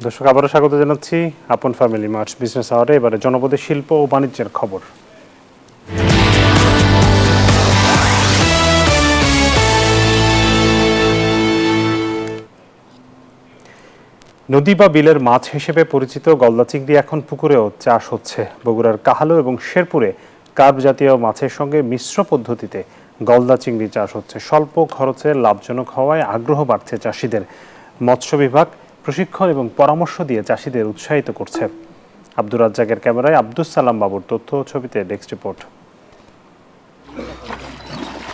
[SPEAKER 1] দর্শক, আবারও স্বাগত জানাচ্ছি আপন ফ্যামিলি মার্ট বিজনেস আওয়ারে। এবারে জনপদের শিল্প ও বাণিজ্যের খবর। নদী বা বিলের মাছ হিসেবে পরিচিত গলদা চিংড়ি এখন পুকুরেও চাষ হচ্ছে। বগুড়ার কাহালো এবং শেরপুরে কার্প জাতীয় মাছের সঙ্গে মিশ্র পদ্ধতিতে গলদা চিংড়ি চাষ হচ্ছে। স্বল্প খরচে লাভজনক হওয়ায় আগ্রহ বাড়ছে চাষিদের। মৎস্য বিভাগ প্রশিক্ষণ এবং পরামর্শ দিয়ে চাষিদের উৎসাহিত করছে। আব্দুর রাজ্জাকের ক্যামেরায় আব্দুস সালাম বাবুর তথ্য ও ছবিতে ডেস্ক রিপোর্ট।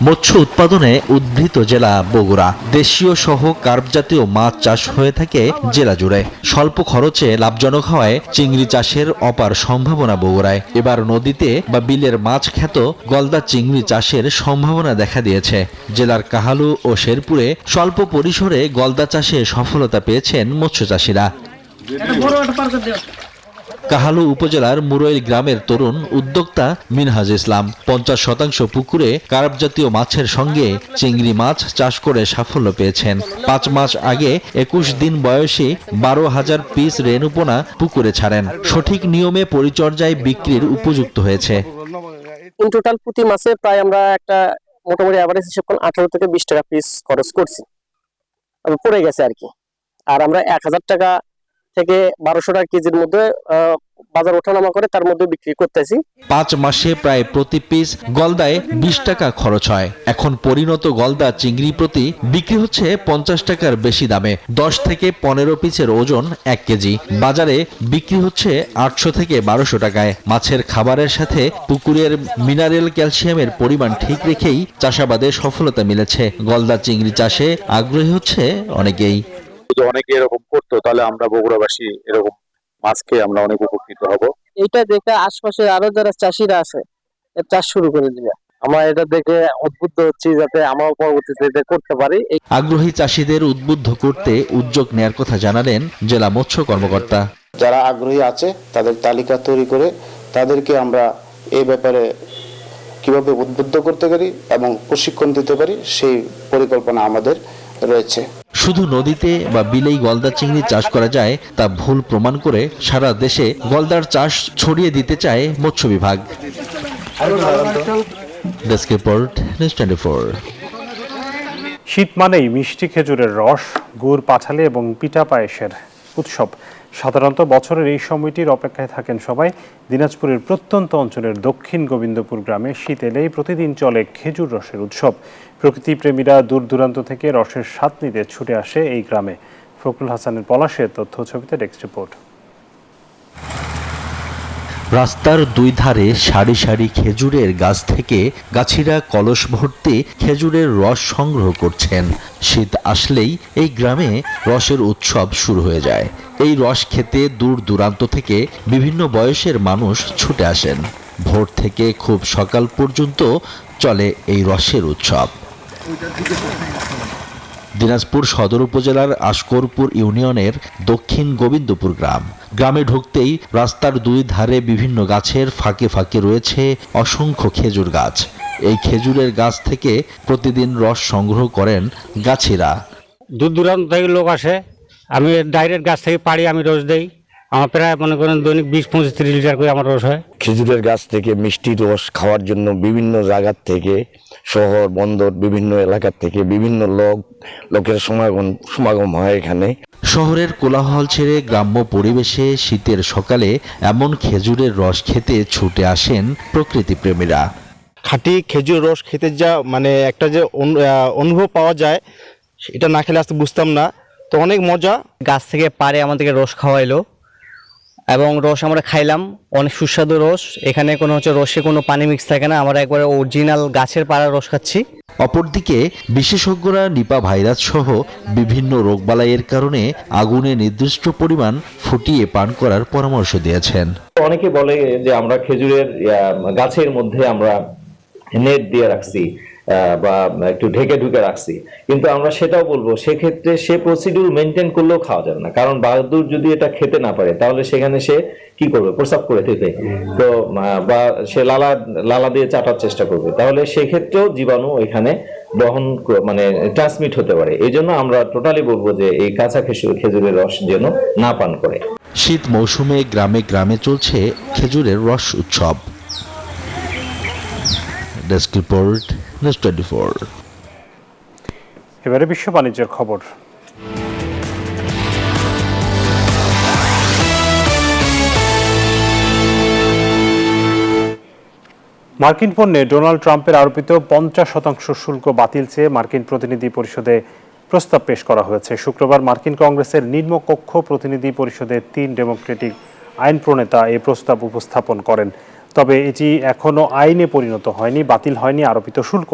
[SPEAKER 4] মৎস্য উৎপাদনে উদ্বৃত্ত জেলা বগুড়া। দেশীয় সহ কার্প জাতীয় মাছ চাষ হয়ে থাকে জেলা জুড়ে। স্বল্প খরচে লাভজনক হওয়ায় চিংড়ি চাষের অপার সম্ভাবনা বগুড়ায়। এবার নদীতে বা বিলের মাছ খ্যাত গলদা চিংড়ি চাষের সম্ভাবনা দেখা দিয়েছে। জেলার কাহালু ও শেরপুরে স্বল্প পরিসরে গলদা চাষে সফলতা পেয়েছেন মৎস্যচাষীরা। কাহালু উপজেলার মুরইল গ্রামের তরুণ উদ্যোক্তা মিনহাজ ইসলাম 50% পুকুরে কার্প জাতীয় মাছের সঙ্গে চিংড়ি মাছ চাষ করে সাফল্য পেয়েছেন। 5 মাস আগে 21 দিন বয়সী 12,000 পিস রেণুপোনা পুকুরে ছাড়েন। সঠিক নিয়মে পরিচর্যায় বিক্রির উপযুক্ত হয়েছে।
[SPEAKER 5] ইন টোটাল প্রতি মাসে প্রায় আমরা একটা মোটামুটি অ্যাভারেজ হিসেব করে 18 থেকে 20 টাকা পিস খরচ করছি, পড়ে গেছে আর কি। আর আমরা 1000 টাকা থেকে 1200 টাকা কেজির মধ্যে বাজার ওঠানামা করে তার মধ্যে বিক্রি করতেছি।
[SPEAKER 4] 5 মাসে প্রায় প্রতি পিস গলদায় 20 টাকা খরচ হয়। এখন পরিণত গলদা চিংড়ি প্রতি বিক্রি হচ্ছে 50 টাকার বেশি দামে। 10 থেকে 15 পিসের ওজন 1 কেজি। বাজারে বিক্রি হচ্ছে 800 থেকে 1200 টাকায়। মাছের খাবারের সাথে পুকুরের মিনারেল ক্যালসিয়ামের পরিমাণ ঠিক রেখেই চাষাবাদে সফলতা মিলেছে। গলদা চিংড়ি চাষে আগ্রহী হচ্ছে অনেকেই।
[SPEAKER 6] যদি অনেকে এরকম করতো তাহলে আমরা বগুড়াবাসী এরকম মাছ খেয়ে আমরা অনেক উপকৃত হব।
[SPEAKER 5] এইটা দেখে আশপাশে আরো যারা চাষিরা আছে চাষ শুরু করে দিবে। আমরা এটা দেখে উদ্বুদ্ধ হচ্ছি যাতে আমরা পরবর্তীতে এটা করতে পারি।
[SPEAKER 4] আগ্রহী চাষিদের উদ্বুদ্ধ করতে উদ্যোগ নেয়ার কথা জানালেন জেলা মৎস্য কর্মকর্তা।
[SPEAKER 7] যারা আগ্রহী আছে তাদের তালিকা তৈরি করে তাদেরকে আমরা এই ব্যাপারে কিভাবে উদ্বুদ্ধ করতে পারি এবং প্রশিক্ষণ দিতে পারি সেই পরিকল্পনা আমাদের রয়েছে।
[SPEAKER 4] শুধু নদীতে বা বিলেই গলদা চিংড়ি চাষ করা যায় তা ভুল প্রমাণ করে সারা দেশে গলদার চাষ ছড়িয়ে দিতে চায় মৎস্য বিভাগ। Desk report, news 24।
[SPEAKER 1] শীত মানেই মিষ্টি খেজুরের রস, গুড়, পাঠালি এবং পিঠা পায়েসের উৎসব। সাধারণত বছরের এই সময়টির অপেক্ষায় থাকেন সবাই। দিনাজপুরের প্রত্যন্ত অঞ্চলের দক্ষিণ গোবিন্দপুর গ্রামে শীত এলেই প্রতিদিন চলে খেজুর রসের উৎসব। প্রকৃতিপ্রেমীরা দূর দূরান্ত থেকে রসের স্বাদ নিতে ছুটে আসে এই গ্রামে। ফখরুল হাসানের পলাশের তথ্য ছবিতে ডেস্ক রিপোর্ট।
[SPEAKER 4] রাস্তার দুই ধারে সারি সারি খেজুরের গাছ থেকে গাছিরা কলস ভর্তি খেজুরের রস সংগ্রহ করছেন। শীত আসলেই এই গ্রামে রসের উৎসব শুরু হয়ে যায়। এই রস খেতে দূর দূরান্ত থেকে বিভিন্ন বয়সের মানুষ ছুটে আসেন। ভোর থেকে খুব সকাল পর্যন্ত চলে এই রসের উৎসব। দিনাজপুর সদর উপজেলার আশকরপুর ইউনিয়নের দক্ষিণ গোবিন্দপুর গ্রাম। গ্রামে ঢুকতেই রাস্তার দুই ধারে বিভিন্ন গাছের ফাঁকে ফাঁকে রয়েছে অসংখ্য খেজুর গাছ। এই খেজুরের গাছ থেকে প্রতিদিন রস সংগ্রহ করেন গাছিরা।
[SPEAKER 8] দূর দূরান্ত থেকে লোক আসে, আমি ডাইরেক্ট গাছ থেকে পাড়ি আমি রস দেই। আমার প্রায় মনে করেন দৈনিক 20-25-30 লিটার করে আমার রস হয়।
[SPEAKER 9] খেজুরের গাছ থেকে মিষ্টি রস খাওয়ার জন্য বিভিন্ন জায়গার থেকে, শহর বন্দর বিভিন্ন এলাকার থেকে বিভিন্ন লোকের সমাগম হয় এখানে।
[SPEAKER 4] শহরের কোলাহল ছেড়ে গ্রাম্য পরিবেশে শীতের সকালে এমন খেজুরের রস খেতে ছুটে আসেন প্রকৃতিপ্রেমীরা।
[SPEAKER 10] খাঁটি খেজুর রস খেতে যা মানে একটা যে অনুভব পাওয়া যায়, এটা না খেলে আসতে বুঝতাম না। তো অনেক মজা।
[SPEAKER 11] গাছ থেকে পাড়ে আমাদেরকে রস খাওয়াইলো এবং রস আমরা খাইলাম, অনেক সুস্বাদু রস। এখানে কোনো রসে কোনো পানি মিক্স থাকে না, আমরা একবারে অরিজিনাল গাছের পাড়া রস খাচ্ছি।
[SPEAKER 4] অপরদিকে বিশেষজ্ঞরা নিপা ভাইরাস সহ বিভিন্ন রোগবালাইয়ের কারণে আগুনে নির্দিষ্ট পরিমাণ ফুটিয়ে পান করার পরামর্শ দিয়েছেন।
[SPEAKER 12] অনেকে বলে যে আমরা খেজুরের গাছের মধ্যে আমরা নেট দিয়ে রাখছি বা একটু ঢেকে ঢুকে রাখছি, কিন্তু আমরা সেটাও বলবো সেক্ষেত্রে সে প্রসিডিউর মেনটেন করলেও খাওয়া যাবে না। কারণ বাহাদুর যদি এটা খেতে না পারে তাহলে সেখানে সে কি করবে, প্রস্রাব করে দিতে, তো বা সে লালা দিয়ে চাটার চেষ্টা করবে, তাহলে সেক্ষেত্রেও জীবাণু এখানে বহন মানে ট্রান্সমিট হতে পারে। এই জন্য আমরা টোটালি বলবো যে এই কাঁচা খেজুরের রস যেন না পান করে।
[SPEAKER 4] শীত মৌসুমে গ্রামে গ্রামে চলছে খেজুরের রস উৎসব। Desk report, news 24।
[SPEAKER 1] এবারে বিশ্ব বাণিজ্যের খবর। মার্কিন পণ্যে ডোনাল্ড ট্রাম্পের আরোপিত 50% শুল্ক বাতিল চেয়ে মার্কিন প্রতিনিধি পরিষদে প্রস্তাব পেশ করা হয়েছে। শুক্রবার মার্কিন কংগ্রেসের নিম্নকক্ষ প্রতিনিধি পরিষদের 3 ডেমোক্রেটিক আইন প্রণেতা এই প্রস্তাব উপস্থাপন করেন। তবে এটি এখনো আইনে পরিণত হয়নি, বাতিল হয়নি আরোপিত শুল্ক।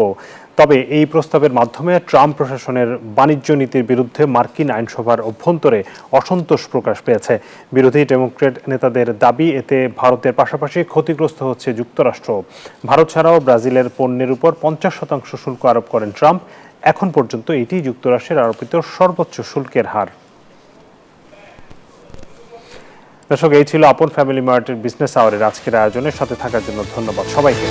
[SPEAKER 1] তবে এই প্রস্তাবের মাধ্যমে ট্রাম্প প্রশাসনের বাণিজ্য নীতির বিরুদ্ধে মার্কিন আইনসভার অভ্যন্তরে অসন্তোষ প্রকাশ পেয়েছে। বিরোধী ডেমোক্রেট নেতাদের দাবি, এতে ভারতের পাশাপাশি ক্ষতিগ্রস্ত হচ্ছে যুক্তরাষ্ট্র। ভারত ছাড়াও ব্রাজিলের পণ্যের উপর 50% শুল্ক আরোপ করেন ট্রাম্প। এখন পর্যন্ত এটি যুক্তরাষ্ট্রের আরোপিত সর্বোচ্চ শুল্কের হার। দর্শক, এই ছিল আপন ফ্যামিলি মার্টের বিজনেস আওয়ারের আজকের আয়োজনের সাথে থাকার জন্য ধন্যবাদ সবাইকে।